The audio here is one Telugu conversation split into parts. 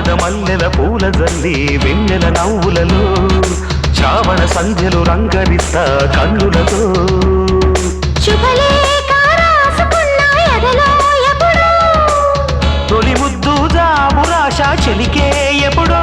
శారద మల్లెల పూల జల్లి వెన్నెల నవ్వులలో శ్రావణ సంధ్యలు రంగరిస్తా కన్నులతో తొలి ముద్దు జాబురాశ చెలికే ఎప్పుడో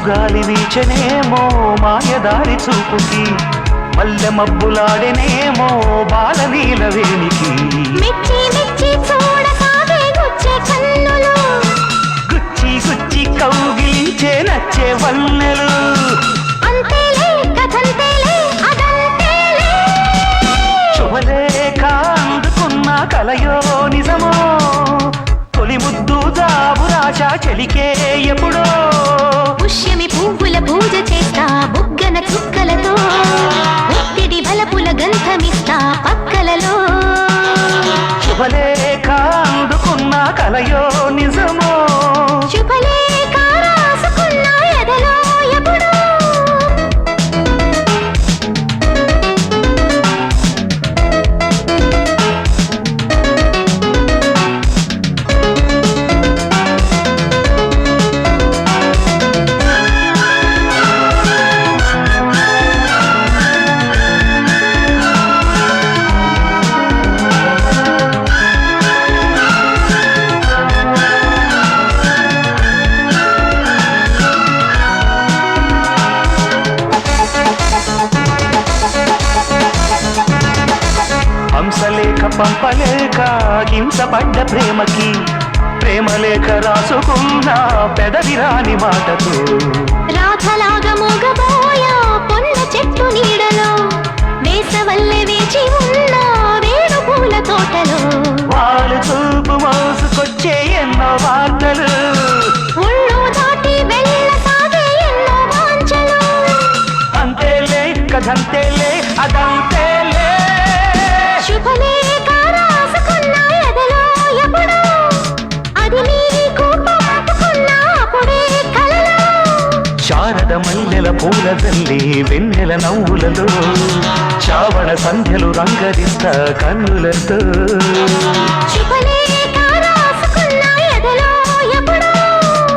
గాలి వీచనేమో మాయదారి చూపుకి మల్లె మబ్బులాడెనేమో బాల నీల వేణికి గుచ్చి గుచ్చి కౌగిలించే నచ్చే వన్నెలు శుభలేఖ అందుకున్న కలయో నిజమో తొలి ముద్దు జాబురాశ చెలికే ఎప్పుడో పుష్యమి పువ్వుల పూజ చేస్తా బుగ్గన చుక్కలతో ఒత్తిడి బలపుల గంధమిస్తా పక్కలలో శుభలేఖ అందుకున్న కలయో నిజమో శుభలేఖ రాసుకున్న ఎదలో ఎప్పుడో హంసలేఖ పంపలేక హింసపడ్డ ప్రేమకి ప్రేమలేఖ రాసుకున్న పెదవిరాని మాటతో రాధలాగా మూగబోయా పొన్న చెట్టు నీడలో వేసవల్లే వేచి ఉన్న వేణు పూల తోటలో వాళ్ళు చూపు మోసుకొచ్చే ఎన్నో వార్తలు ఒళ్ళు దాటి వెళ్ళసాగే ఎన్నో వాంఛలు అంతేలే కథంతేలే అదంతేలే శుభలేఖ రాసుకున్న ఎదలో ఎప్పుడో అది నీకు పంపుకున్న అప్పుడే కలలో శారద మల్లెల పూల జల్లి వెన్నెల నవ్వులలో శ్రావణ సంధ్యలు రంగరిస్తా కన్నులతో శుభలే